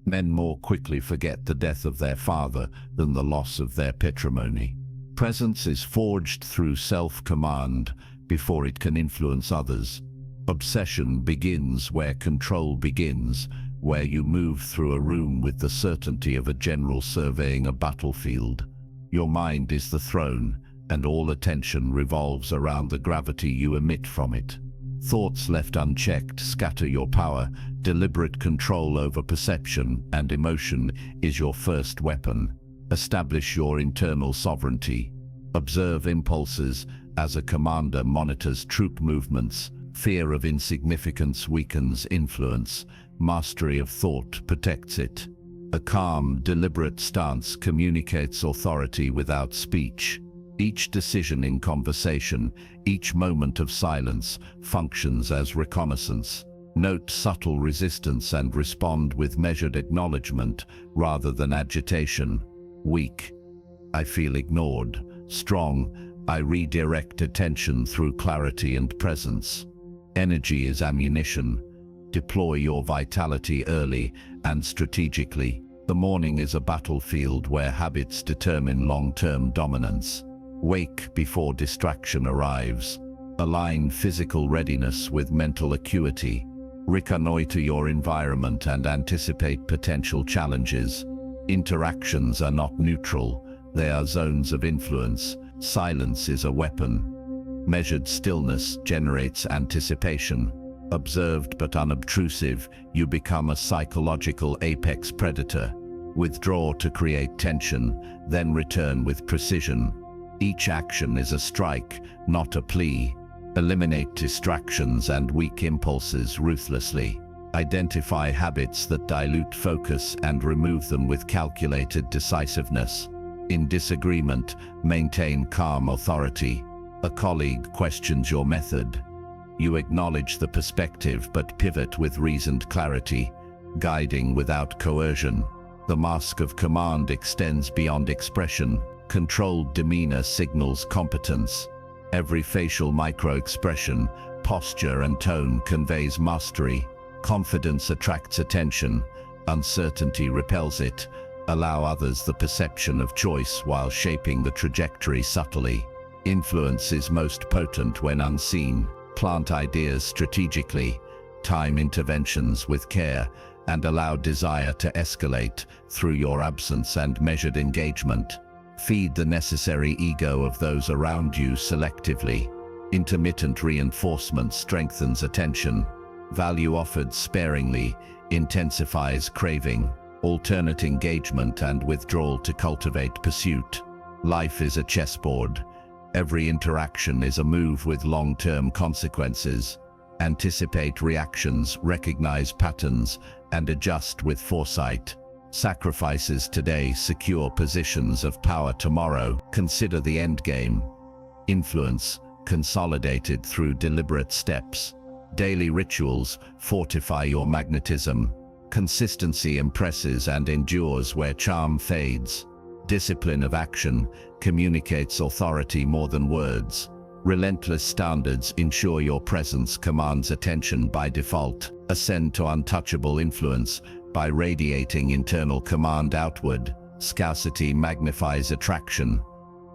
Men more quickly forget the death of their father than the loss of their patrimony. Presence is forged through self-command before it can influence others. Obsession begins where control begins, where you move through a room with the certainty of a general surveying a battlefield. Your mind is the throne, and all attention revolves around the gravity you emit from it. Thoughts left unchecked scatter your power. Deliberate control over perception and emotion is your first weapon. Establish your internal sovereignty. Observe impulses as a commander monitors troop movements. Fear of insignificance weakens influence. Mastery of thought protects it. A calm, deliberate stance communicates authority without speech. Each decision in conversation, each moment of silence, functions as reconnaissance. Note subtle resistance and respond with measured acknowledgement rather than agitation. Weak: I feel ignored. Strong: I redirect attention through clarity and presence. Energy is ammunition. Deploy your vitality early and strategically. The morning is a battlefield where habits determine long-term dominance. Wake before distraction arrives. Align physical readiness with mental acuity. Reconnoiter your environment and anticipate potential challenges. Interactions are not neutral, they are zones of influence. Silence is a weapon. Measured stillness generates anticipation. Observed but unobtrusive, you become a psychological apex predator. Withdraw to create tension, then return with precision. Each action is a strike, not a plea. Eliminate distractions and weak impulses ruthlessly. Identify habits that dilute focus and remove them with calculated decisiveness. In disagreement, maintain calm authority. A colleague questions your method. You acknowledge the perspective but pivot with reasoned clarity, guiding without coercion. The mask of command extends beyond expression. Controlled demeanor signals competence. Every facial micro-expression, posture and tone conveys mastery. Confidence attracts attention. Uncertainty repels it. Allow others the perception of choice while shaping the trajectory subtly. Influence is most potent when unseen. Plant ideas strategically. Time interventions with care, and allow desire to escalate through your absence and measured engagement. Feed the necessary ego of those around you selectively. Intermittent reinforcement strengthens attention. Value offered sparingly intensifies craving. Alternate engagement and withdrawal to cultivate pursuit. Life is a chessboard. Every interaction is a move with long-term consequences. Anticipate reactions, recognize patterns, and adjust with foresight. Sacrifices today secure positions of power tomorrow. Consider the endgame. Influence, consolidated through deliberate steps. Daily rituals fortify your magnetism. Consistency impresses and endures where charm fades. Discipline of action communicates authority more than words. Relentless standards ensure your presence commands attention by default. Ascend to untouchable influence by radiating internal command outward. Scarcity magnifies attraction.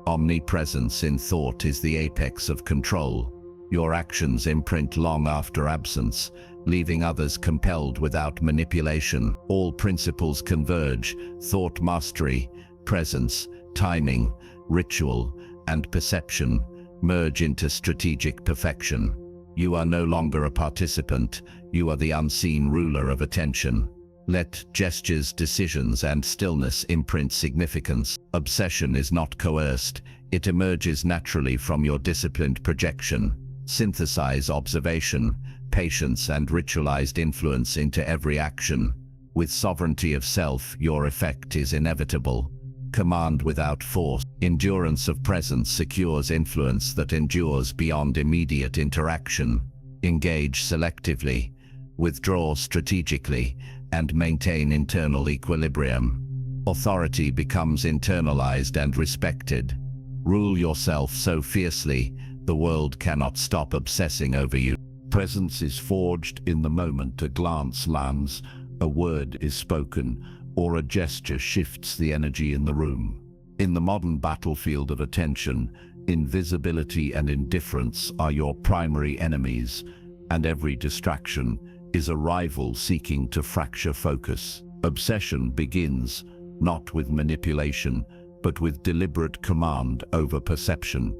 Omnipresence in thought is the apex of control. Your actions imprint long after absence, leaving others compelled without manipulation. All principles converge: thought mastery, presence, timing, ritual, and perception merge into strategic perfection. You are no longer a participant, you are the unseen ruler of attention. Let gestures, decisions, and stillness imprint significance. Obsession is not coerced, it emerges naturally from your disciplined projection. Synthesize observation, patience, and ritualized influence into every action. With sovereignty of self, your effect is inevitable. Command without force. Endurance of presence secures influence that endures beyond immediate interaction. Engage selectively, withdraw strategically, and maintain internal equilibrium. Authority becomes internalized and respected. Rule yourself so fiercely, the world cannot stop obsessing over you. Presence is forged in the moment a glance lands, a word is spoken, or a gesture shifts the energy in the room. In the modern battlefield of attention, invisibility and indifference are your primary enemies, and every distraction is a rival seeking to fracture focus. Obsession begins not with manipulation, but with deliberate command over perception,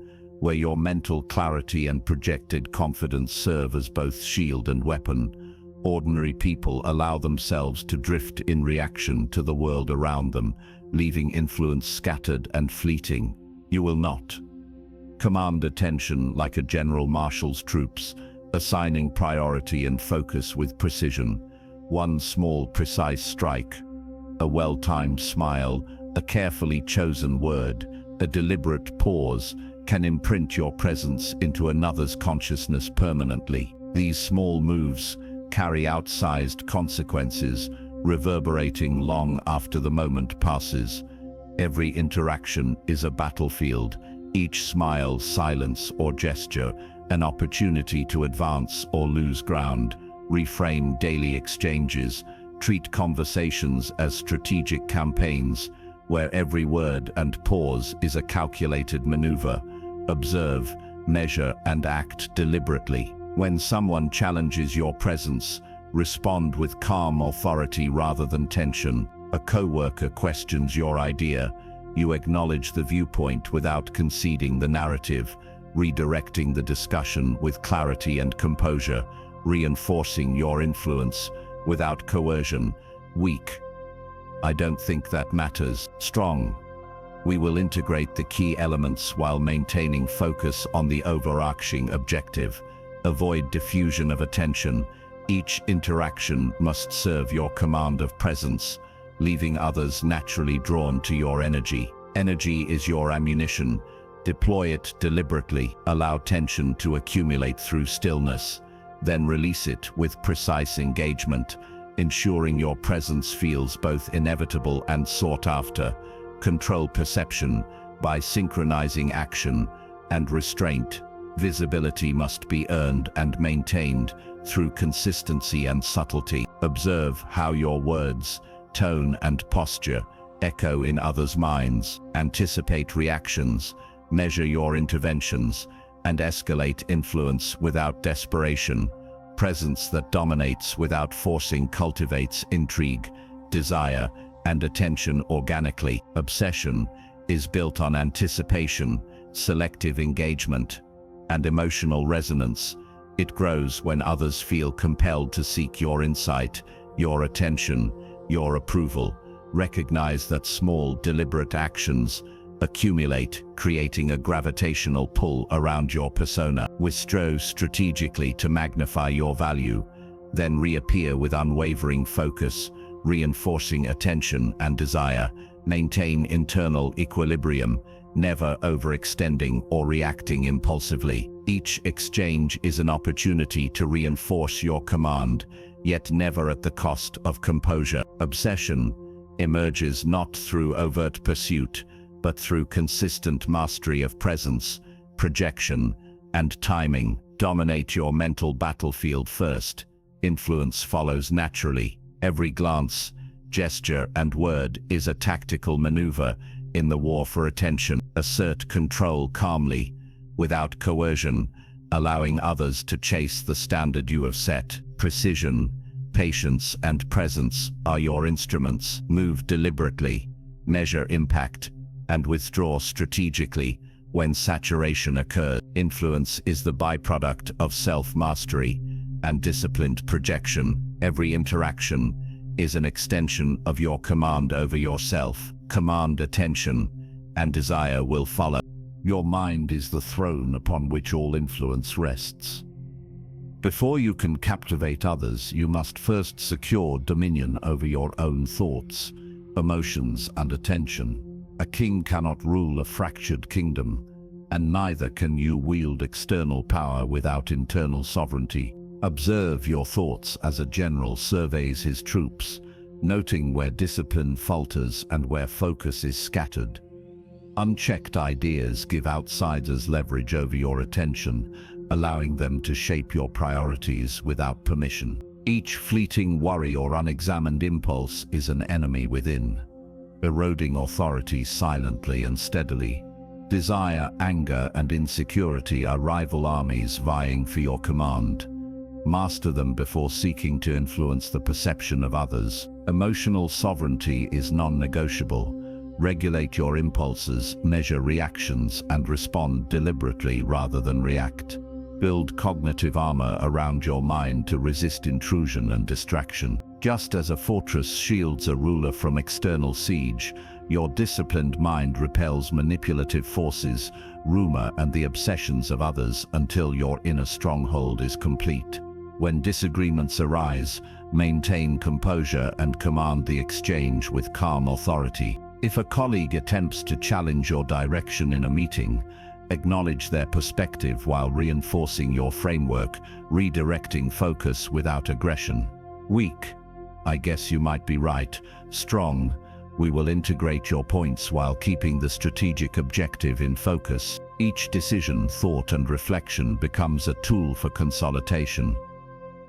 where your mental clarity and projected confidence serve as both shield and weapon. Ordinary people allow themselves to drift in reaction to the world around them, leaving influence scattered and fleeting. You will not. Command attention like a general marshal's troops, assigning priority and focus with precision. One small, precise strike, a well-timed smile, a carefully chosen word, a deliberate pause can imprint your presence into another's consciousness permanently. These small moves carry outsized consequences, reverberating long after the moment passes. Every interaction is a battlefield, each smile, silence, or gesture an opportunity to advance or lose ground. Reframe daily exchanges, treat conversations as strategic campaigns, where every word and pause is a calculated maneuver. Observe, measure, and act deliberately. When someone challenges your presence, respond with calm authority rather than tension. A coworker questions your idea, you acknowledge the viewpoint without conceding the narrative, redirecting the discussion with clarity and composure, reinforcing your influence without coercion. Weak. I don't think that matters. Strong. We will integrate the key elements while maintaining focus on the overarching objective. Avoid diffusion of attention. Each interaction must serve your command of presence, leaving others naturally drawn to your energy. Energy is your ammunition. Deploy it deliberately. Allow tension to accumulate through stillness, then release it with precise engagement, ensuring your presence feels both inevitable and sought after. Control perception by synchronizing action and restraint. Visibility must be earned and maintained through consistency and subtlety. Observe how your words, tone, and posture echo in others' minds. Anticipate reactions, measure your interventions, and escalate influence without desperation. Presence that dominates without forcing cultivates intrigue, desire, and attention organically. Obsession is built on anticipation, selective engagement, and emotional resonance. It grows when others feel compelled to seek your insight, your attention, your approval. Recognize that small, deliberate actions accumulate, creating a gravitational pull around your persona. Withdraw strategically to magnify your value, then reappear with unwavering focus, reinforcing attention and desire. Maintain internal equilibrium, never overextending or reacting impulsively. Each exchange is an opportunity to reinforce your command, yet never at the cost of composure. Obsession emerges not through overt pursuit, but through consistent mastery of presence, projection, and timing. Dominate your mental battlefield first. Influence follows naturally. Every glance, gesture, and word is a tactical maneuver in the war for attention. Assert control calmly, without coercion, allowing others to chase the standard you have set. Precision, patience, and presence are your instruments. Move deliberately, measure impact, and withdraw strategically when saturation occurs. Influence is the byproduct of self-mastery and disciplined projection. Every interaction is an extension of your command over yourself. Command attention, and desire will follow. Your mind is the throne upon which all influence rests. Before you can captivate others, you must first secure dominion over your own thoughts, emotions, and attention. A king cannot rule a fractured kingdom, and neither can you wield external power without internal sovereignty. Observe your thoughts as a general surveys his troops, noting where discipline falters and where focus is scattered. Unchecked ideas give outsiders leverage over your attention, allowing them to shape your priorities without permission. Each fleeting worry or unexamined impulse is an enemy within, eroding authority silently and steadily. Desire, anger, and insecurity are rival armies vying for your command. Master them before seeking to influence the perception of others. Emotional sovereignty is non-negotiable. Regulate your impulses, measure reactions, and respond deliberately rather than react. Build cognitive armor around your mind to resist intrusion and distraction. Just as a fortress shields a ruler from external siege, your disciplined mind repels manipulative forces, rumor, and the obsessions of others until your inner stronghold is complete. When disagreements arise, maintain composure and command the exchange with calm authority. If a colleague attempts to challenge your direction in a meeting, acknowledge their perspective while reinforcing your framework, redirecting focus without aggression. Weak. I guess you might be right. Strong. We will integrate your points while keeping the strategic objective in focus. Each decision, thought, and reflection becomes a tool for consolidation.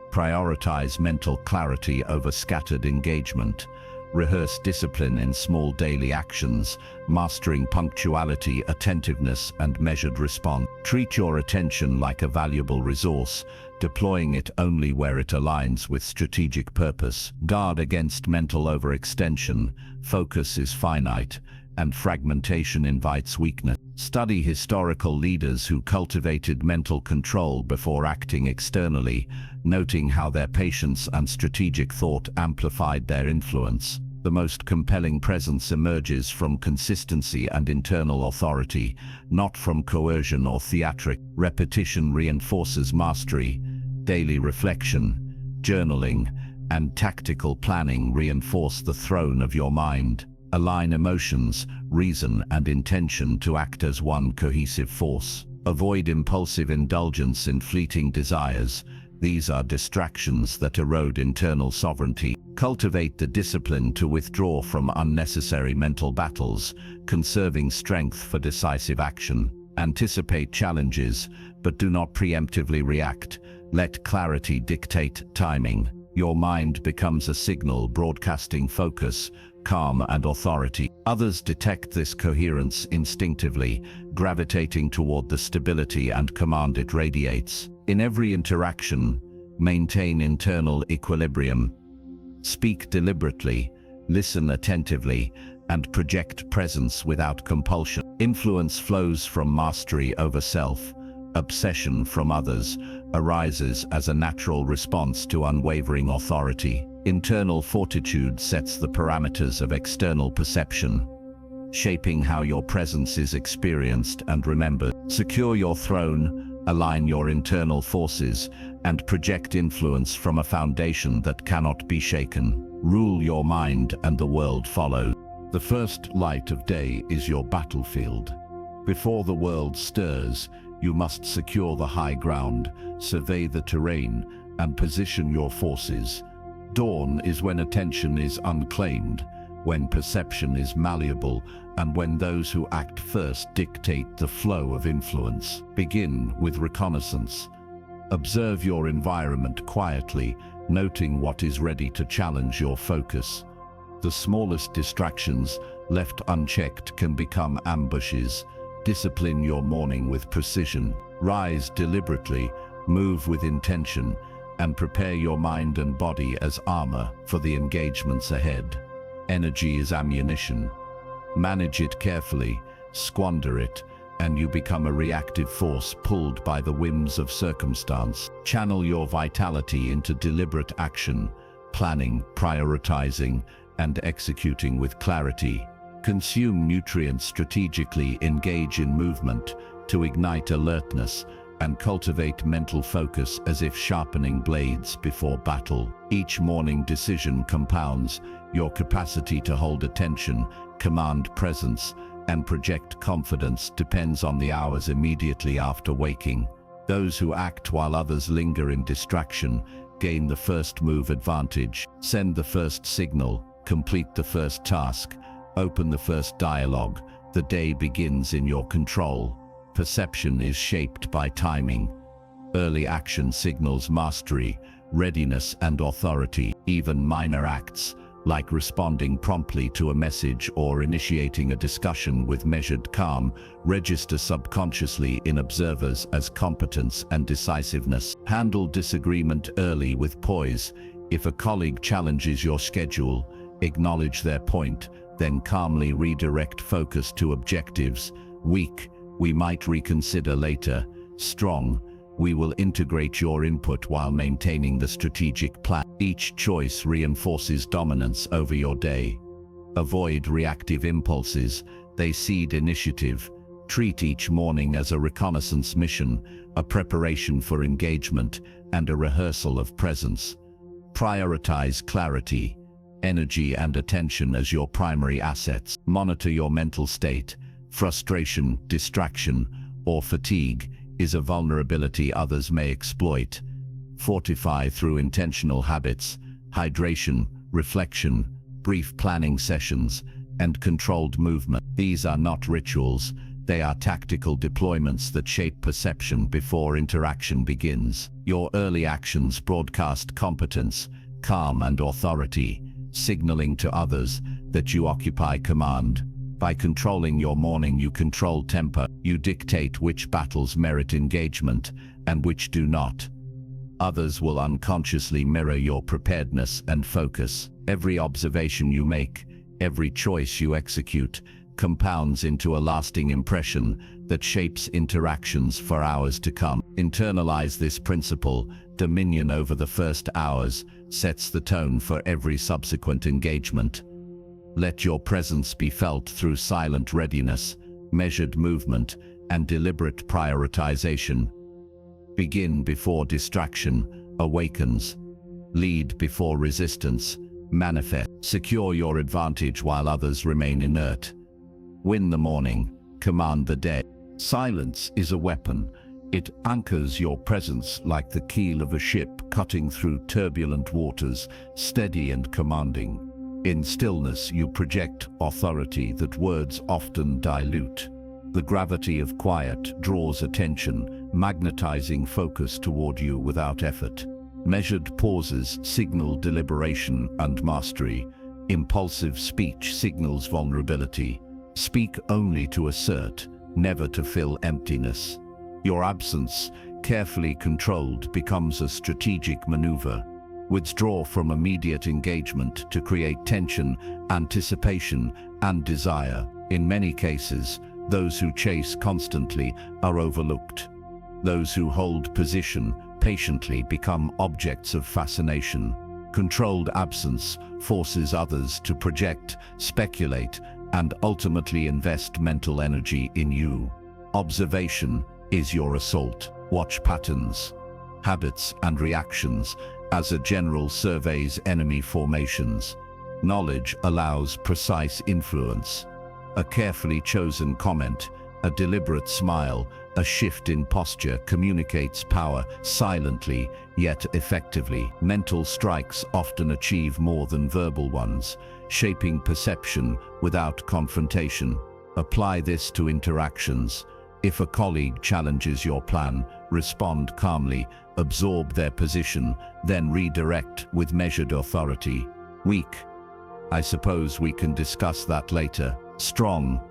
Prioritize mental clarity over scattered engagement. Rehearse discipline in small daily actions, mastering punctuality, attentiveness, and measured response. Treat your attention like a valuable resource, deploying it only where it aligns with strategic purpose. Guard against mental overextension. Focus is finite, and fragmentation invites weakness. Study historical leaders who cultivated mental control before acting externally, noting how their patience and strategic thought amplified their influence. The most compelling presence emerges from consistency and internal authority, not from coercion or theatric. Repetition reinforces mastery. Daily reflection, journaling, and tactical planning reinforce the throne of your mind. Align emotions, reason, and intention to act as one cohesive force. Avoid impulsive indulgence in fleeting desires. These are distractions that erode internal sovereignty. Cultivate the discipline to withdraw from unnecessary mental battles, conserving strength for decisive action. Anticipate challenges, but do not preemptively react. Let clarity dictate timing. Your mind becomes a signal broadcasting focus, calm, and authority. Others detect this coherence instinctively, gravitating toward the stability and command it radiates. In every interaction, maintain internal equilibrium. Speak deliberately, listen attentively, and project presence without compulsion. Influence flows from mastery over self. Obsession from others arises as a natural response to unwavering authority. Internal fortitude sets the parameters of external perception, shaping how your presence is experienced and remembered. Secure your throne, align your internal forces, and project influence from a foundation that cannot be shaken. Rule your mind and the world follows. The first light of day is your battlefield. Before the world stirs, you must secure the high ground, survey the terrain, and position your forces. Dawn is when attention is unclaimed, when perception is malleable, and when those who act first dictate the flow of influence. Begin with reconnaissance. Observe your environment quietly, noting what is ready to challenge your focus. The smallest distractions, left unchecked, can become ambushes. Discipline your morning with precision. Rise deliberately, move with intention, and prepare your mind and body as armor for the engagements ahead. Energy is ammunition. Manage it carefully, squander it, and you become a reactive force pulled by the whims of circumstance. Channel your vitality into deliberate action, planning, prioritizing, and executing with clarity. Consume nutrients strategically, engage in movement to ignite alertness, and cultivate mental focus as if sharpening blades before battle. Each morning decision compounds. Your capacity to hold attention, command presence, and project confidence depends on the hours immediately after waking. Those who act while others linger in distraction gain the first move advantage. Send the first signal, complete the first task, open the first dialogue. The day begins in your control. Perception is shaped by timing. Early action signals mastery, readiness and authority. Even minor acts, like responding promptly to a message or initiating a discussion with measured calm, register subconsciously in observers as competence and decisiveness. Handle disagreement early with poise. If a colleague challenges your schedule, acknowledge their point, then calmly redirect focus to objectives. Weak, we might reconsider later. Strong, we will integrate your input while maintaining the strategic plan. Each choice reinforces dominance over your day. Avoid reactive impulses, they seed initiative. Treat each morning as a reconnaissance mission, a preparation for engagement, and a rehearsal of presence. Prioritize clarity, energy, and attention as your primary assets. Monitor your mental state. Frustration, distraction, or fatigue is a vulnerability others may exploit. Fortify through intentional habits, hydration, reflection, brief planning sessions, and controlled movement. These are not rituals, they are tactical deployments that shape perception before interaction begins. Your early actions broadcast competence, calm, and authority, signaling to others that you occupy command. By controlling your morning, you control temper. You dictate which battles merit engagement and which do not. Others will unconsciously mirror your preparedness and focus. Every observation you make, every choice you execute, compounds into a lasting impression that shapes interactions for hours to come. Internalize this principle. Dominion over the first hours sets the tone for every subsequent engagement. Let your presence be felt through silent readiness, measured movement, and deliberate prioritization. Begin before distraction awakens. Lead before resistance manifests. Secure your advantage while others remain inert. Win the morning, command the day. Silence is a weapon. It anchors your presence like the keel of a ship cutting through turbulent waters, steady and commanding. In stillness, you project authority that words often dilute. The gravity of quiet draws attention, magnetizing focus toward you without effort. Measured pauses signal deliberation and mastery. Impulsive speech signals vulnerability. Speak only to assert, never to fill emptiness. Your absence, carefully controlled, becomes a strategic maneuver. Withdraw from immediate engagement to create tension, anticipation, and desire. In many cases, those who chase constantly are overlooked. Those who hold position patiently become objects of fascination. Controlled absence forces others to project, speculate, and ultimately invest mental energy in you. Observation is your assault. Watch patterns, habits, and reactions as a general surveys enemy formations. Knowledge allows precise influence. A carefully chosen comment, a deliberate smile, a shift in posture communicates power silently yet effectively. Mental strikes often achieve more than verbal ones, shaping perception without confrontation. Apply this to interactions. If a colleague challenges your plan, respond calmly, absorb their position, then redirect with measured authority. Weak, I suppose we can discuss that later. Strong,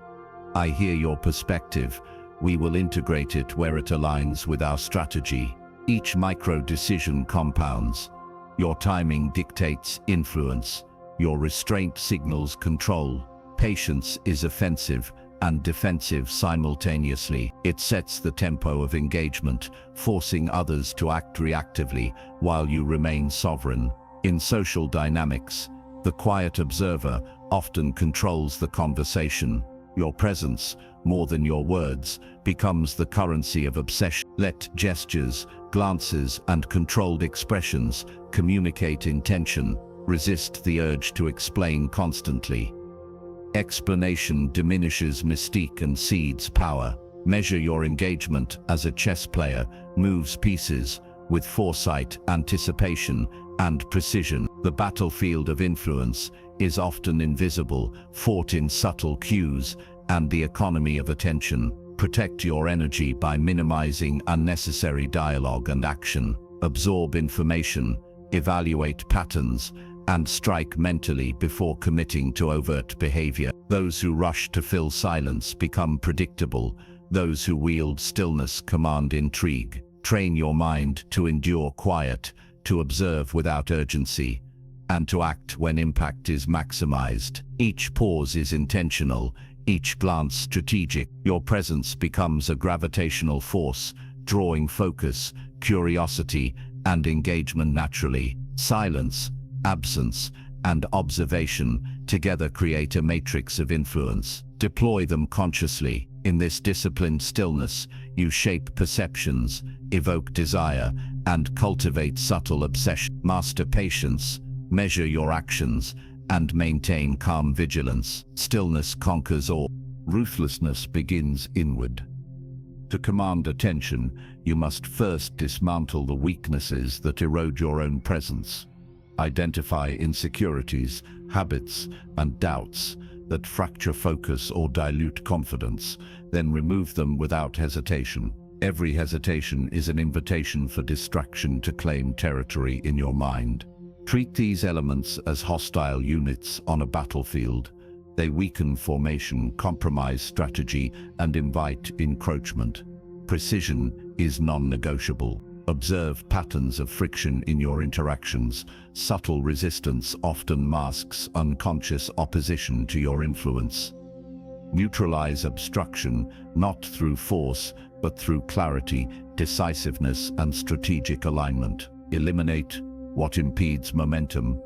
I hear your perspective. We will integrate it where it aligns with our strategy. Each micro-decision compounds. Your timing dictates influence. Your restraint signals control. Patience is offensive and defensive simultaneously. It sets the tempo of engagement, forcing others to act reactively while you remain sovereign. In social dynamics, the quiet observer often controls the conversation. Your presence, more than your words, becomes the currency of obsession. Let gestures, glances, and controlled expressions communicate intention. Resist the urge to explain constantly. Explanation diminishes mystique and seeds power. Measure your engagement as a chess player moves pieces with foresight, anticipation, and precision. The battlefield of influence is often invisible, fought in subtle cues and the economy of attention. Protect your energy by minimizing unnecessary dialogue and action. Absorb information, evaluate patterns, and strike mentally before committing to overt behavior. Those who rush to fill silence become predictable. Those who wield stillness command intrigue. Train your mind to endure quiet, to observe without urgency, and to act when impact is maximized. Each pause is intentional, each glance strategic. Your presence becomes a gravitational force, drawing focus, curiosity, and engagement naturally. Silence, absence, and observation together create a matrix of influence. Deploy them consciously. In this disciplined stillness, you shape perceptions, evoke desire, and cultivate subtle obsession. Master patience, measure your actions, and maintain calm vigilance. Stillness conquers all. Ruthlessness begins inward. To command attention, you must first dismantle the weaknesses that erode your own presence. Identify insecurities, habits, and doubts that fracture focus or dilute confidence, then remove them without hesitation. Every hesitation is an invitation for distraction to claim territory in your mind. Treat these elements as hostile units on a battlefield. They weaken formation, compromise strategy, and invite encroachment. Precision is non-negotiable. Observe patterns of friction in your interactions. Subtle resistance often masks unconscious opposition to your influence. Neutralize obstruction, not through force, but through clarity, decisiveness, and strategic alignment. Eliminate what impedes momentum: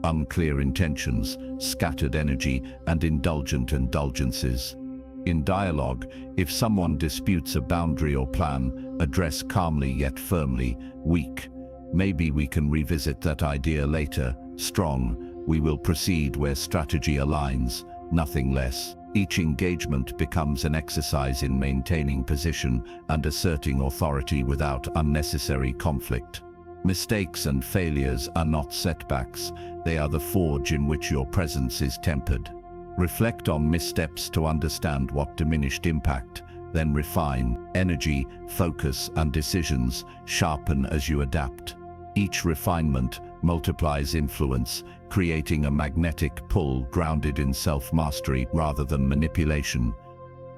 unclear intentions, scattered energy, and indulgent indulgences. In dialogue, if someone disputes a boundary or plan, address calmly yet firmly. Weak, maybe we can revisit that idea later. Strong, we will proceed where strategy aligns, nothing less. Each engagement becomes an exercise in maintaining position and asserting authority without unnecessary conflict. Mistakes and failures are not setbacks, they are the forge in which your presence is tempered. Reflect on missteps to understand what diminished impact, then refine. Energy, focus, and decisions sharpen as you adapt. Each refinement multiplies influence, creating a magnetic pull grounded in self-mastery rather than manipulation.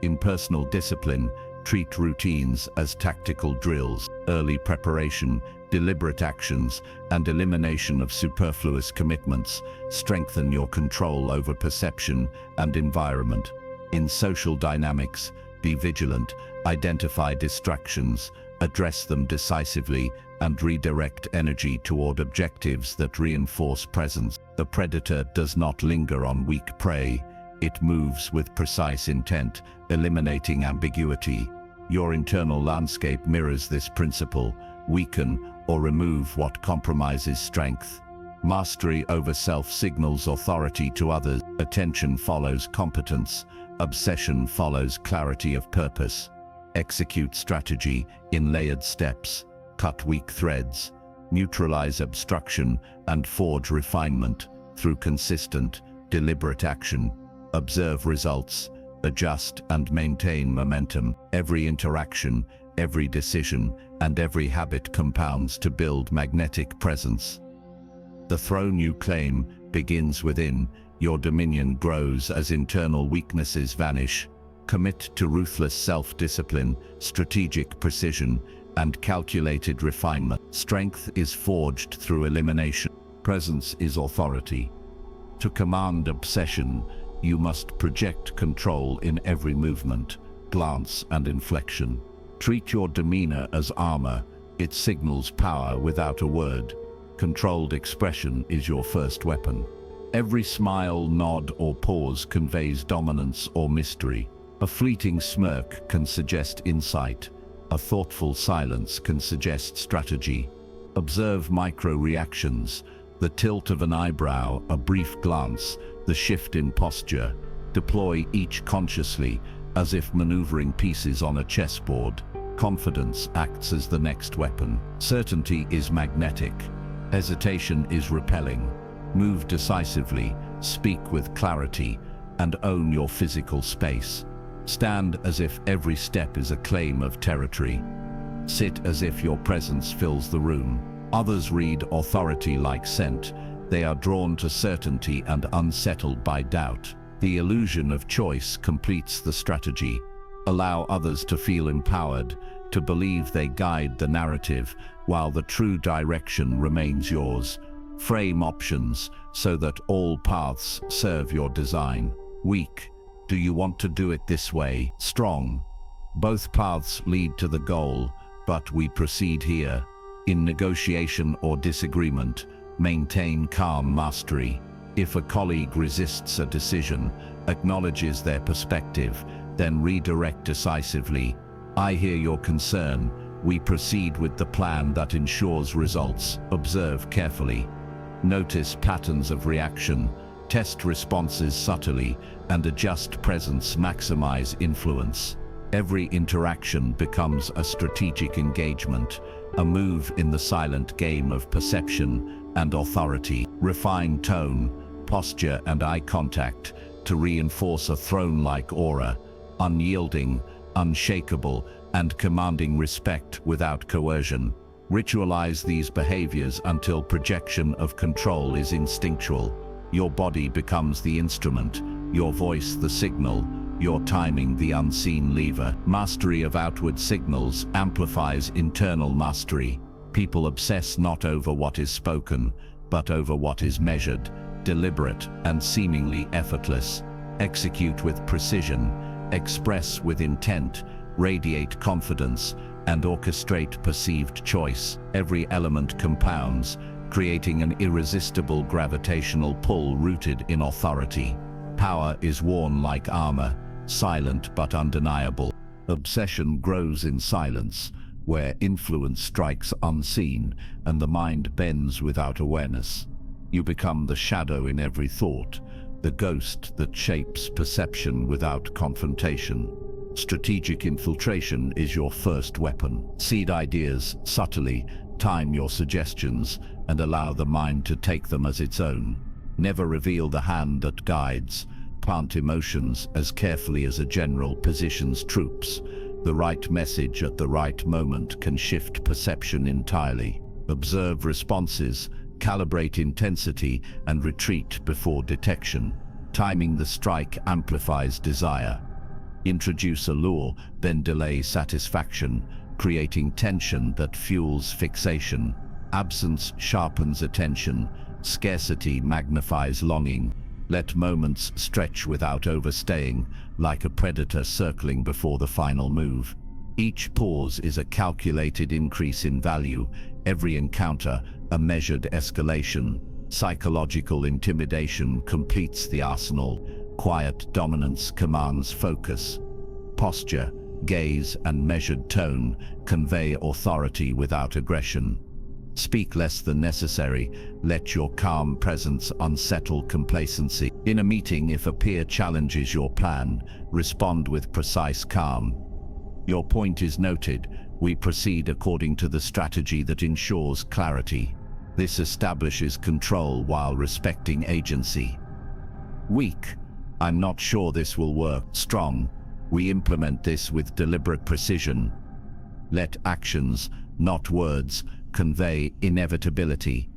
In personal discipline, treat routines as tactical drills. Early preparation, deliberate actions, and elimination of superfluous commitments strengthen your control over perception and environment. In social dynamics, be vigilant, identify distractions, address them decisively, and redirect energy toward objectives that reinforce presence. The predator does not linger on weak prey, it moves with precise intent, eliminating ambiguity. Your internal landscape mirrors this principle. Weaken or remove what compromises strength. Mastery over self signals authority to others. Attention follows competence. Obsession follows clarity of purpose. Execute strategy in layered steps. Cut weak threads. Neutralize obstruction and forge refinement through consistent, deliberate action. Observe results, adjust and maintain momentum. Every interaction, every decision, and every habit compounds to build magnetic presence. The throne you claim begins within. Your dominion grows as internal weaknesses vanish. Commit to ruthless self-discipline, strategic precision, and calculated refinement. Strength is forged through elimination. Presence is authority. To command obsession, you must project control in every movement, glance, and inflection. Treat your demeanor as armor. It signals power without a word. Controlled expression is your first weapon. Every smile, nod, or pause conveys dominance or mystery. A fleeting smirk can suggest insight. A thoughtful silence can suggest strategy. Observe micro-reactions, the tilt of an eyebrow, a brief glance, the shift in posture. Deploy each consciously, as if maneuvering pieces on a chessboard. Confidence acts as the next weapon. Certainty is magnetic. Hesitation is repelling. Move decisively, speak with clarity, and own your physical space. Stand as if every step is a claim of territory. Sit as if your presence fills the room. Others read authority like scent. They are drawn to certainty and unsettled by doubt. The illusion of choice completes the strategy. Allow others to feel empowered, to believe they guide the narrative, while the true direction remains yours. Frame options so that all paths serve your design. Weak. Do you want to do it this way? Strong. Both paths lead to the goal, but we proceed here. In negotiation or disagreement, maintain calm mastery. If a colleague resists a decision, acknowledges their perspective, then redirect decisively. I hear your concern. We proceed with the plan that ensures results. Observe carefully. Notice patterns of reaction. Test responses subtly and adjust presence. Maximize influence. Every interaction becomes a strategic engagement, a move in the silent game of perception and authority. Refine tone, posture and eye contact to reinforce a throne-like aura, unyielding, unshakable, and commanding respect without coercion. Ritualize these behaviors until projection of control is instinctual. Your body becomes the instrument, your voice the signal, your timing the unseen lever. Mastery of outward signals amplifies internal mastery. People obsess not over what is spoken, but over what is measured, deliberate, and seemingly effortless. Execute with precision, express with intent, radiate confidence, and orchestrate perceived choice. Every element compounds, creating an irresistible gravitational pull rooted in authority. Power is worn like armor, silent but undeniable. Obsession grows in silence, where influence strikes unseen and the mind bends without awareness. You become the shadow in every thought, the ghost that shapes perception without confrontation. Strategic infiltration is your first weapon. Seed ideas subtly, time your suggestions, and allow the mind to take them as its own. Never reveal the hand that guides. Plant emotions as carefully as a general positions troops. The right message at the right moment can shift perception entirely. Observe responses, calibrate intensity, and retreat before detection. Timing the strike amplifies desire. Introduce a lure, then delay satisfaction, creating tension that fuels fixation. Absence sharpens attention. Scarcity magnifies longing. Let moments stretch without overstaying, like a predator circling before the final move. Each pause is a calculated increase in value, every encounter a measured escalation. Psychological intimidation completes the arsenal. Quiet dominance commands focus. Posture, gaze, and measured tone convey authority without aggression. Speak less than necessary. Let your calm presence unsettle complacency. In a meeting, if a peer challenges your plan, respond with precise calm. Your point is noted. We proceed according to the strategy that ensures clarity. This establishes control while respecting agency. Weak. I'm not sure this will work. Strong. We implement this with deliberate precision. Let actions, not words, convey inevitability.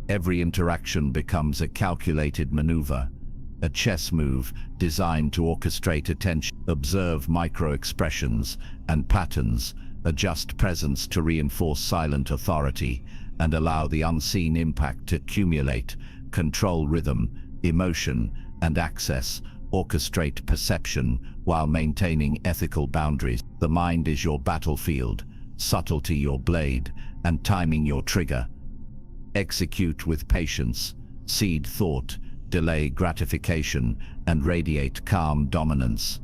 Every interaction becomes a calculated maneuver, a chess move designed to orchestrate attention. Observe micro-expressions and patterns, adjust presence to reinforce silent authority, and allow the unseen impact to accumulate. Control rhythm, emotion, and access. Orchestrate perception while maintaining ethical boundaries. The mind is your battlefield, subtlety your blade, and timing your trigger. Execute with patience, seed thought, delay gratification, and radiate calm dominance.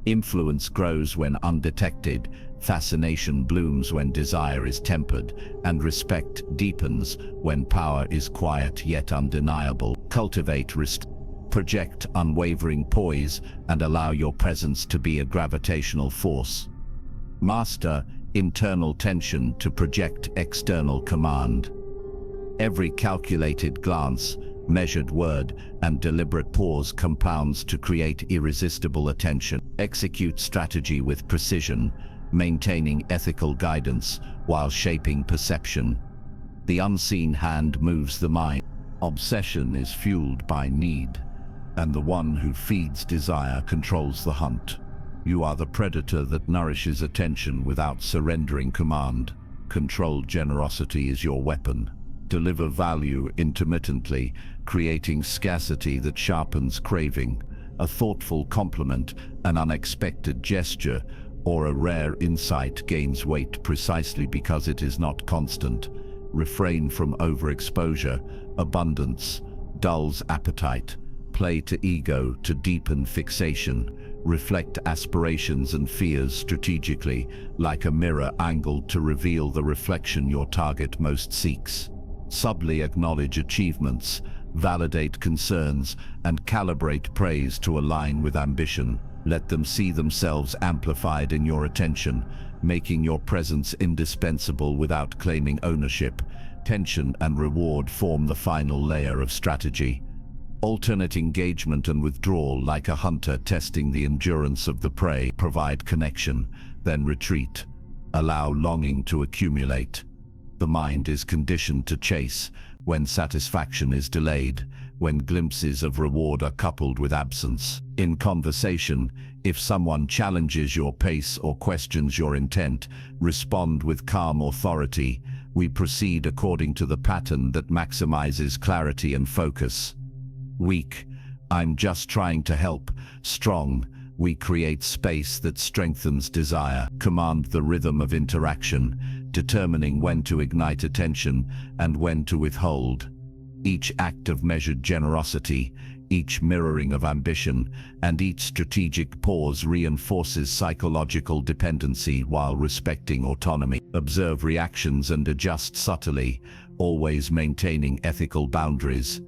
Influence grows when undetected, fascination blooms when desire is tempered, and respect deepens when power is quiet yet undeniable. Cultivate project unwavering poise and allow your presence to be a gravitational force. Master internal tension to project external command. Every calculated glance, measured word, and deliberate pause compounds to create irresistible attention. Execute strategy with precision, maintaining ethical guidance while shaping perception. The unseen hand moves the mind. Obsession is fueled by need, and the one who feeds desire controls the hunt. You are the predator that nourishes attention without surrendering command. Controlled generosity is your weapon. Deliver value intermittently, creating scarcity that sharpens craving. A thoughtful compliment, an unexpected gesture, or a rare insight gains weight precisely because it is not constant. Refrain from overexposure. Abundance dulls appetite. Play to ego to deepen fixation. Reflect aspirations and fears strategically, like a mirror angled to reveal the reflection your target most seeks. Subtly acknowledge achievements, validate concerns, and calibrate praise to align with ambition. Let them see themselves amplified in your attention, making your presence indispensable without claiming ownership. Tension and reward form the final layer of strategy. Alternate engagement and withdrawal, like a hunter testing the endurance of the prey. Provide connection, then retreat. Allow longing to accumulate. The mind is conditioned to chase when satisfaction is delayed, when glimpses of reward are coupled with absence. In conversation, if someone challenges your pace or questions your intent, respond with calm authority. We proceed according to the pattern that maximizes clarity and focus. Weak, I'm just trying to help. Strong, we create space that strengthens desire. Command the rhythm of interaction, determining when to ignite attention and when to withhold. Each act of measured generosity, each mirroring of ambition, and each strategic pause reinforces psychological dependency while respecting autonomy. Observe reactions and adjust subtly, always maintaining ethical boundaries.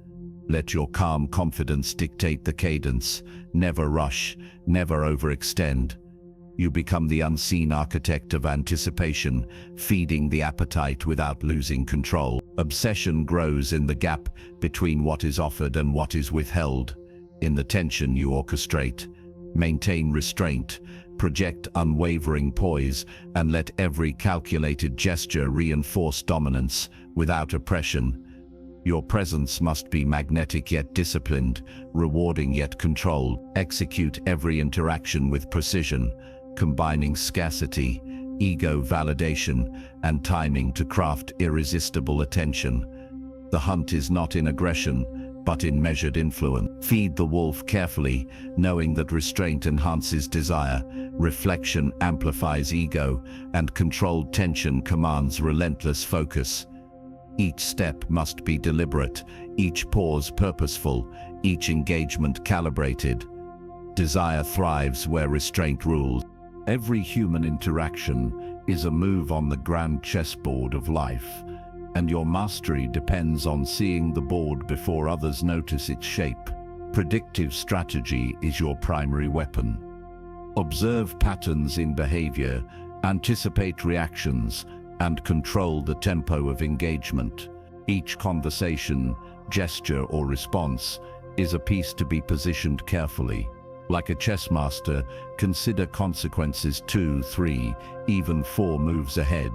Let your calm confidence dictate the cadence. Never rush, never overextend. You become the unseen architect of anticipation, feeding the appetite without losing control. Obsession grows in the gap between what is offered and what is withheld. In the tension you orchestrate. Maintain restraint, project unwavering poise, and let every calculated gesture reinforce dominance without oppression. Your presence must be magnetic yet disciplined, rewarding yet controlled. Execute every interaction with precision, combining scarcity, ego validation, and timing to craft irresistible attention. The hunt is not in aggression, but in measured influence. Feed the wolf carefully, knowing that restraint enhances desire, reflection amplifies ego, and controlled tension commands relentless focus. Each step must be deliberate, each pause purposeful, each engagement calibrated. Desire thrives where restraint rules. Every human interaction is a move on the grand chessboard of life, and your mastery depends on seeing the board before others notice its shape. Predictive strategy is your primary weapon. Observe patterns in behavior, anticipate reactions, and control the tempo of engagement. Each conversation, gesture, or response is a piece to be positioned carefully. Like a chess master, consider consequences 2, 3, even 4 moves ahead.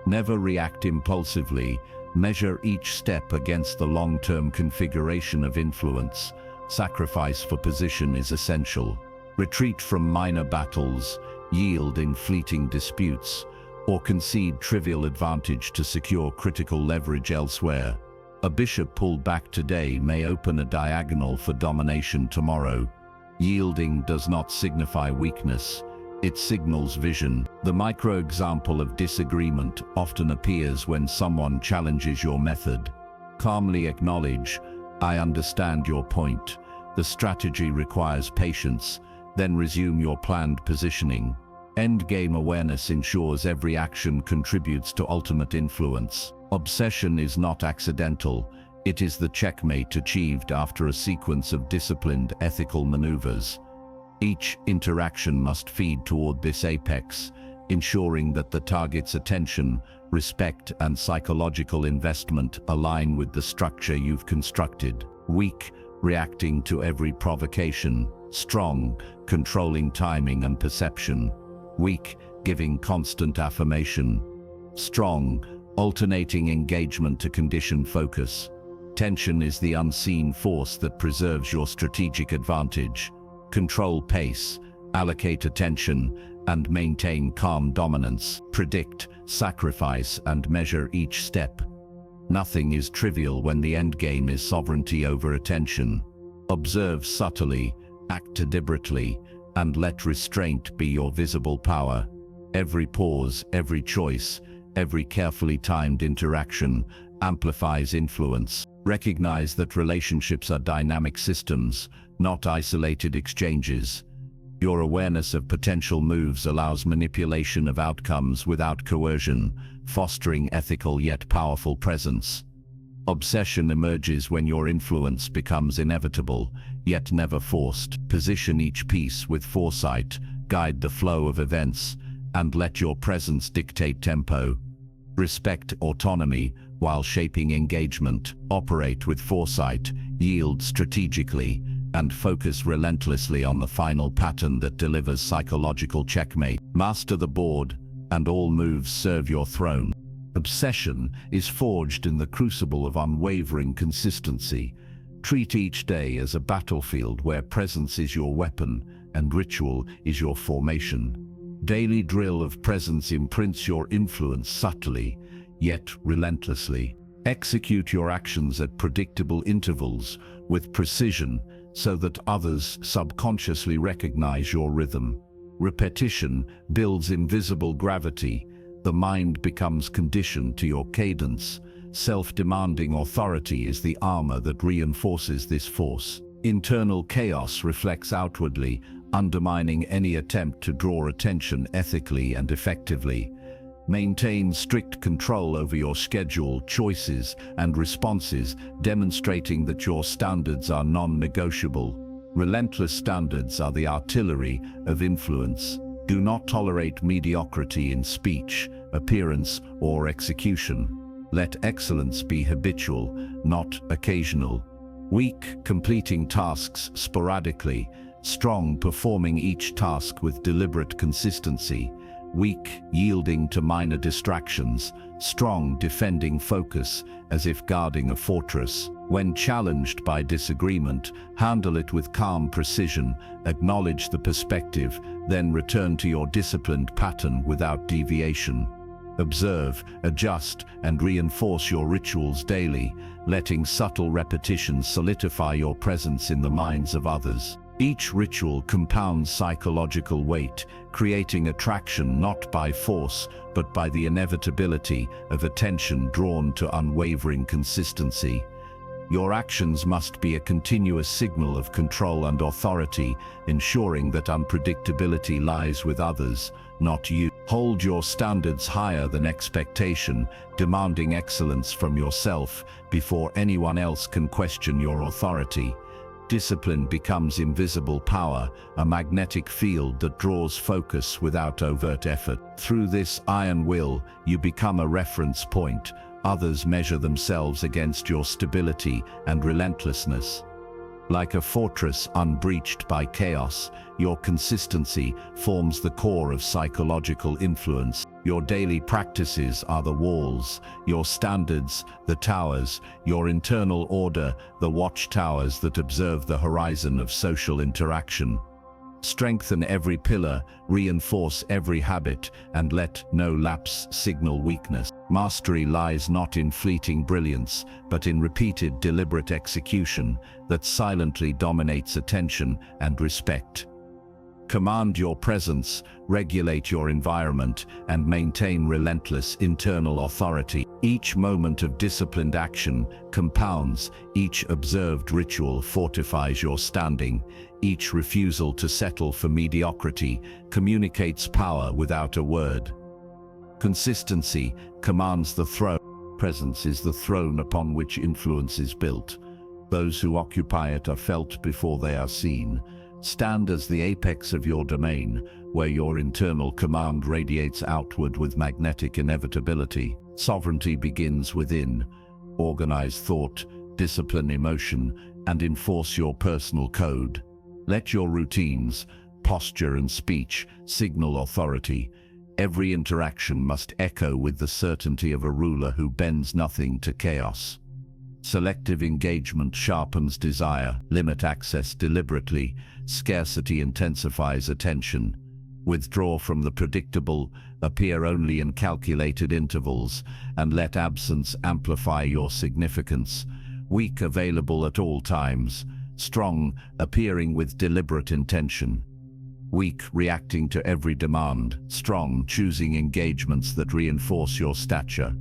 Never react impulsively. Measure each step against the long-term configuration of influence. Sacrifice for position is essential. Retreat from minor battles, yield in fleeting disputes, or concede trivial advantage to secure critical leverage elsewhere. A bishop pulled back today may open a diagonal for domination tomorrow. Yielding does not signify weakness, it signals vision. The micro-example of disagreement often appears when someone challenges your method. Calmly acknowledge, I understand your point. The strategy requires patience, then resume your planned positioning. Endgame awareness ensures every action contributes to ultimate influence. Obsession is not accidental. It is the checkmate achieved after a sequence of disciplined ethical maneuvers. Each interaction must feed toward this apex, ensuring that the target's attention, respect, and psychological investment align with the structure you've constructed. Weak, reacting to every provocation. Strong, controlling timing and perception. Weak, giving constant affirmation. Strong, alternating engagement to condition focus. Tension is the unseen force that preserves your strategic advantage. Control pace, allocate attention, and maintain calm dominance. Predict, sacrifice, and measure each step. Nothing is trivial when the endgame is sovereignty over attention. Observe subtly, act deliberately, and let restraint be your visible power. Every pause, every choice, every carefully timed interaction amplifies influence. Recognize that relationships are dynamic systems, not isolated exchanges. Your awareness of potential moves allows manipulation of outcomes without coercion, fostering ethical yet powerful presence. Obsession emerges when your influence becomes inevitable, yet never forced. Position each piece with foresight, guide the flow of events, and let your presence dictate tempo. Respect autonomy while shaping engagement. Operate with foresight, yield strategically, and focus relentlessly on the final pattern that delivers psychological checkmate. Master the board, and all moves serve your throne. Obsession is forged in the crucible of unwavering consistency. Treat each day as a battlefield where presence is your weapon and ritual is your formation. Daily drill of presence imprints your influence subtly, yet relentlessly. Execute your actions at predictable intervals with precision so that others subconsciously recognize your rhythm. Repetition builds invisible gravity. The mind becomes conditioned to your cadence. Self-demanding authority is the armor that reinforces this force. Internal chaos reflects outwardly, undermining any attempt to draw attention ethically and effectively. Maintain strict control over your schedule, choices, and responses, demonstrating that your standards are non-negotiable. Relentless standards are the artillery of influence. Do not tolerate mediocrity in speech, appearance, or execution. Let excellence be habitual, not occasional. Weak, completing tasks sporadically. Strong, performing each task with deliberate consistency. Weak, yielding to minor distractions. Strong, defending focus, as if guarding a fortress. When challenged by disagreement, handle it with calm precision, acknowledge the perspective, then return to your disciplined pattern without deviation. Observe, adjust, and reinforce your rituals daily, letting subtle repetitions solidify your presence in the minds of others. Each ritual compounds psychological weight, creating attraction not by force, but by the inevitability of attention drawn to unwavering consistency. Your actions must be a continuous signal of control and authority, ensuring that unpredictability lies with others, not you. Hold your standards higher than expectation, demanding excellence from yourself before anyone else can question your authority. Discipline becomes invisible power, a magnetic field that draws focus without overt effort. Through this iron will, you become a reference point. Others measure themselves against your stability and relentlessness. Like a fortress unbreached by chaos, your consistency forms the core of psychological influence. Your daily practices are the walls, your standards, the towers, your internal order, the watchtowers that observe the horizon of social interaction. Strengthen every pillar, reinforce every habit, and let no lapse signal weakness. Mastery lies not in fleeting brilliance, but in repeated deliberate execution that silently dominates attention and respect. Command your presence, regulate your environment, and maintain relentless internal authority. Each moment of disciplined action compounds, each observed ritual fortifies your standing, each refusal to settle for mediocrity communicates power without a word. Consistency commands the throne. Presence is the throne upon which influence is built. Those who occupy it are felt before they are seen. Stand as the apex of your domain, where your internal command radiates outward with magnetic inevitability. Sovereignty begins within. Organize thought, discipline emotion, and enforce your personal code. Let your routines, posture, and speech signal authority. Every interaction must echo with the certainty of a ruler who bends nothing to chaos. Selective engagement sharpens desire, limit access deliberately, scarcity intensifies attention. Withdraw from the predictable, appear only in calculated intervals, and let absence amplify your significance. Weak, available at all times. Strong, appearing with deliberate intention. Weak, reacting to every demand. Strong, choosing engagements that reinforce your stature.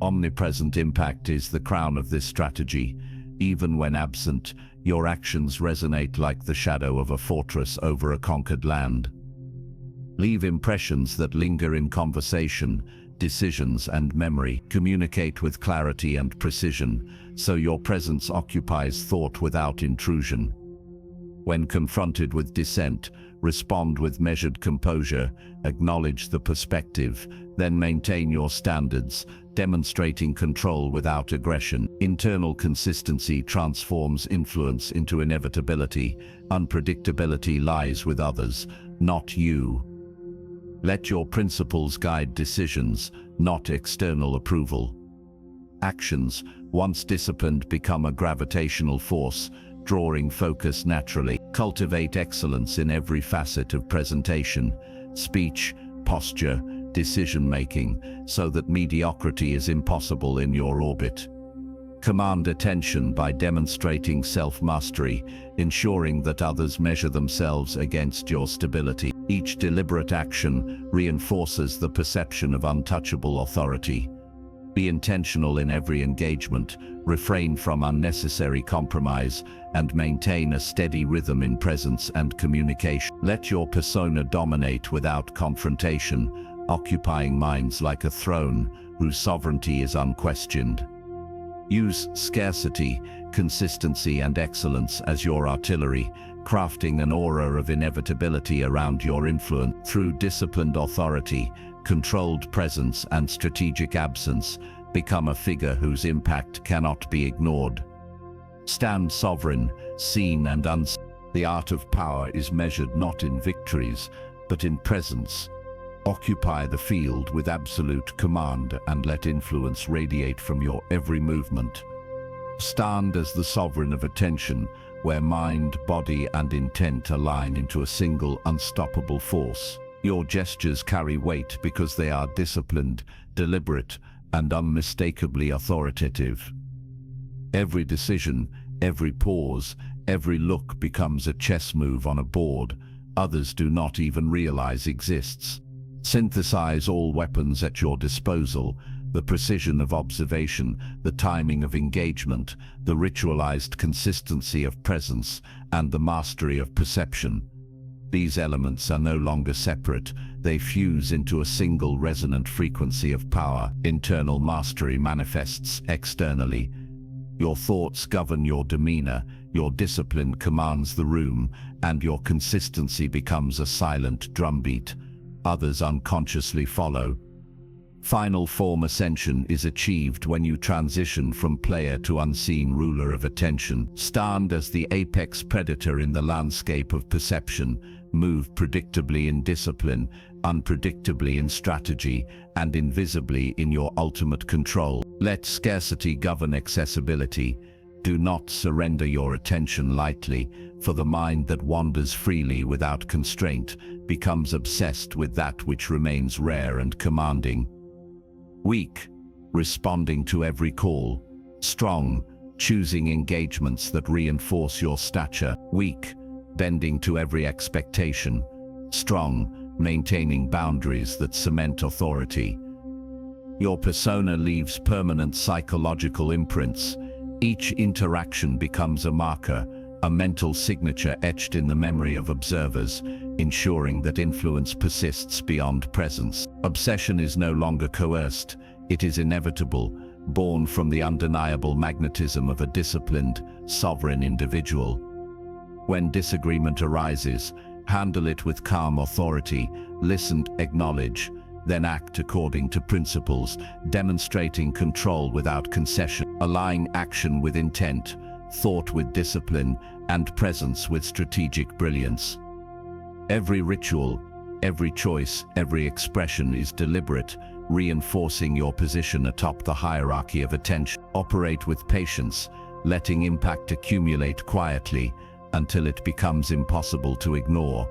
Omnipresent impact is the crown of this strategy. Even when absent, your actions resonate like the shadow of a fortress over a conquered land. Leave impressions that linger in conversation, decisions, and memory. Communicate with clarity and precision, so your presence occupies thought without intrusion. When confronted with dissent, respond with measured composure, acknowledge the perspective, then maintain your standards, demonstrating control without aggression. Internal consistency transforms influence into inevitability. Unpredictability lies with others, not you. Let your principles guide decisions, not external approval. Actions, once disciplined, become a gravitational force, drawing focus naturally. Cultivate excellence in every facet of presentation, speech, posture, decision-making, so that mediocrity is impossible in your orbit. Command attention by demonstrating self-mastery, ensuring that others measure themselves against your stability. Each deliberate action reinforces the perception of untouchable authority. Be intentional in every engagement, refrain from unnecessary compromise, and maintain a steady rhythm in presence and communication. Let your persona dominate without confrontation, occupying minds like a throne whose sovereignty is unquestioned. Use scarcity, consistency, and excellence as your artillery, crafting an aura of inevitability around your influence. Through disciplined authority, controlled presence, and strategic absence, become a figure whose impact cannot be ignored. Stand sovereign, seen and unseen. The art of power is measured not in victories, but in presence. Occupy the field with absolute command and let influence radiate from your every movement. Stand as the sovereign of attention, where mind, body, and intent align into a single unstoppable force. Your gestures carry weight because they are disciplined, deliberate, and unmistakably authoritative. Every decision, every pause, every look becomes a chess move on a board others do not even realize exists. Synthesize all weapons at your disposal: the precision of observation, the timing of engagement, the ritualized consistency of presence, and the mastery of perception. These elements are no longer separate. They fuse into a single resonant frequency of power. Internal mastery manifests externally. Your thoughts govern your demeanor, your discipline commands the room, and your consistency becomes a silent drumbeat. Others unconsciously follow. Final form ascension is achieved when you transition from player to unseen ruler of attention. Stand as the apex predator in the landscape of perception. Move predictably in discipline, unpredictably in strategy, and invisibly in your ultimate control. Let scarcity govern accessibility. Do not surrender your attention lightly, for the mind that wanders freely without constraint becomes obsessed with that which remains rare and commanding. Weak, responding to every call. Strong, choosing engagements that reinforce your stature. Weak, bending to every expectation. Strong, maintaining boundaries that cement authority. Your persona leaves permanent psychological imprints. Each interaction becomes a marker, a mental signature etched in the memory of observers, ensuring that influence persists beyond presence. Obsession is no longer coerced, it is inevitable, born from the undeniable magnetism of a disciplined, sovereign individual. When disagreement arises, handle it with calm authority, listen, acknowledge, then act according to principles, demonstrating control without concession, aligning action with intent, thought with discipline, and presence with strategic brilliance. Every ritual, Every choice, every expression is deliberate, reinforcing your position atop the hierarchy of attention. Operate with patience, letting impact accumulate quietly until it becomes impossible to ignore.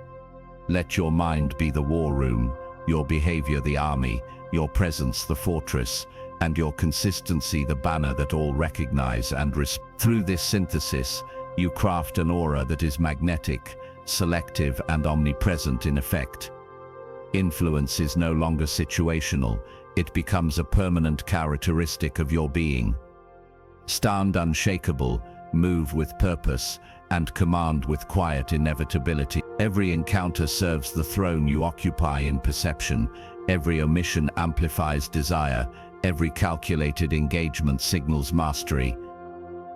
Let your mind be the war room, your behavior the army, your presence the fortress, and your consistency the banner that all recognize and respect. Through this synthesis, you craft an aura that is magnetic, selective, and omnipresent in effect. Influence is no longer situational, it becomes a permanent characteristic of your being. Stand unshakable, move with purpose, and command with quiet inevitability. Every encounter serves the throne you occupy in perception, every omission amplifies desire, every calculated engagement signals mastery.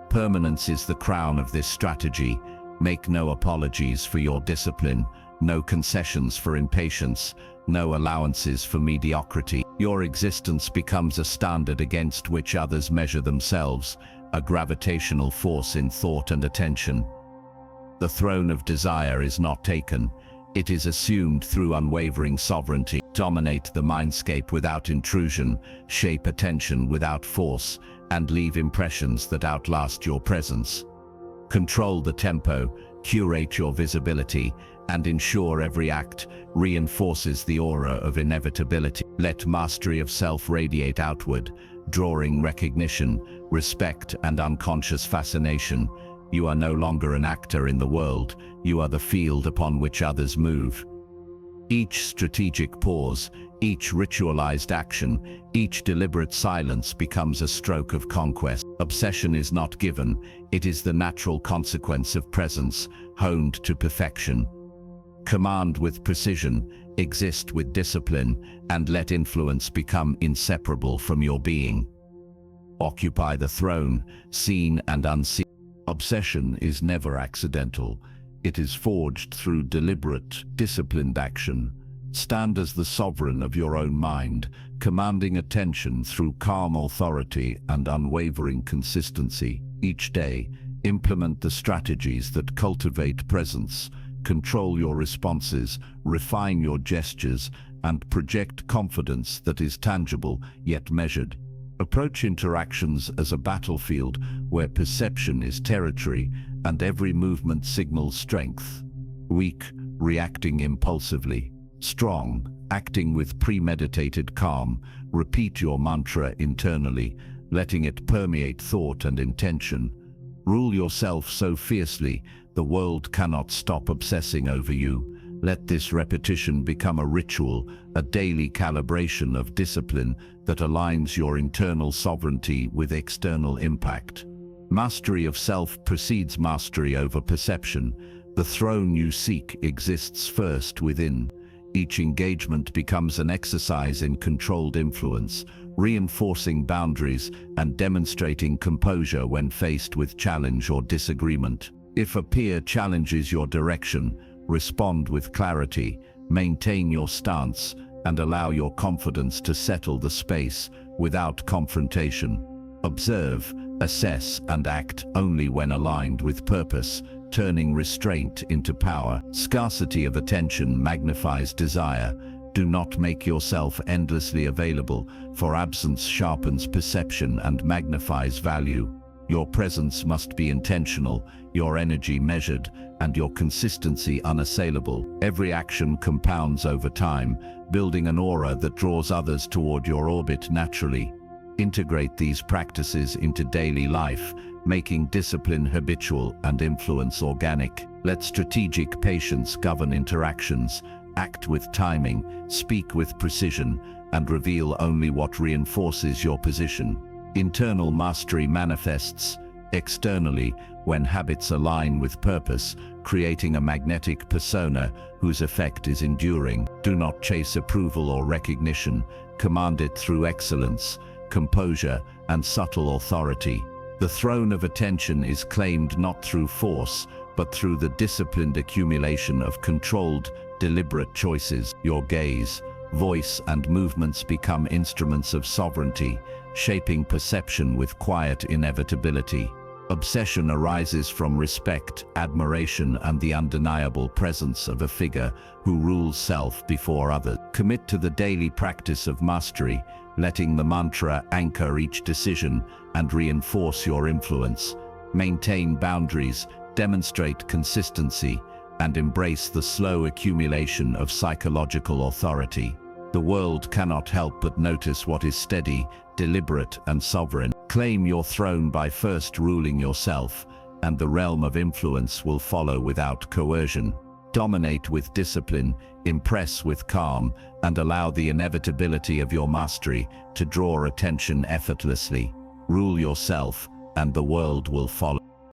Permanence is the crown of this strategy. Make no apologies for your discipline, no concessions for impatience, no allowances for mediocrity. Your existence becomes a standard against which others measure themselves, a gravitational force in thought and attention. The throne of desire is not taken, it is assumed through unwavering sovereignty. Dominate the mindscape without intrusion, shape attention without force, and leave impressions that outlast your presence. Control the tempo, curate your visibility, and ensure every act reinforces the aura of inevitability. Let mastery of self radiate outward, drawing recognition, respect, and unconscious fascination. You are no longer an actor in the world, you are the field upon which others move. Each strategic pause, each ritualized action, each deliberate silence becomes a stroke of conquest. Obsession is not given, it is the natural consequence of presence, honed to perfection. Command with precision, exist with discipline, and let influence become inseparable from your being. Occupy the throne, seen and unseen. Obsession is never accidental. It is forged through deliberate, disciplined action. Stand as the sovereign of your own mind, commanding attention through calm authority and unwavering consistency. Each day, implement the strategies that cultivate presence, control your responses, refine your gestures, and project confidence that is tangible yet measured. Approach interactions as a battlefield where perception is territory and every movement signals strength. Weak, reacting impulsively. Strong, acting with premeditated calm. Repeat your mantra internally, letting it permeate thought and intention. Rule yourself so fiercely, the world cannot stop obsessing over you. Let this repetition become a ritual, a daily calibration of discipline that aligns your internal sovereignty with external impact. Mastery of self precedes mastery over perception. The throne you seek exists first within. Each engagement becomes an exercise in controlled influence, reinforcing boundaries and demonstrating composure when faced with challenge or disagreement. If a peer challenges your direction, respond with clarity, maintain your stance, and allow your confidence to settle the space without confrontation. Observe, assess, and act only when aligned with purpose, turning restraint into power. Scarcity of attention magnifies desire. Do not make yourself endlessly available, for absence sharpens perception and magnifies value. Your presence must be intentional, your energy measured, and your consistency unassailable. Every action compounds over time, building an aura that draws others toward your orbit naturally. Integrate these practices into daily life, making discipline habitual and influence organic. Let strategic patience govern interactions. Act with timing, speak with precision, and reveal only what reinforces your position. Internal mastery manifests externally when habits align with purpose, creating a magnetic persona whose effect is enduring. Do not chase approval or recognition. Command it through excellence, composure, and subtle authority. The throne of attention is claimed not through force, but through the disciplined accumulation of controlled, deliberate choices. Your gaze, voice, and movements become instruments of sovereignty, shaping perception with quiet inevitability. Obsession arises from respect, admiration, and the undeniable presence of a figure who rules self before others. Commit to the daily practice of mastery, letting the mantra anchor each decision and reinforce your influence. Maintain boundaries, demonstrate consistency, and embrace the slow accumulation of psychological authority. The world cannot help but notice what is steady, deliberate, and sovereign. Claim your throne by first ruling yourself, and the realm of influence will follow without coercion. Dominate with discipline, impress with calm, and allow the inevitability of your mastery to draw attention effortlessly. Rule yourself, and the world will follow.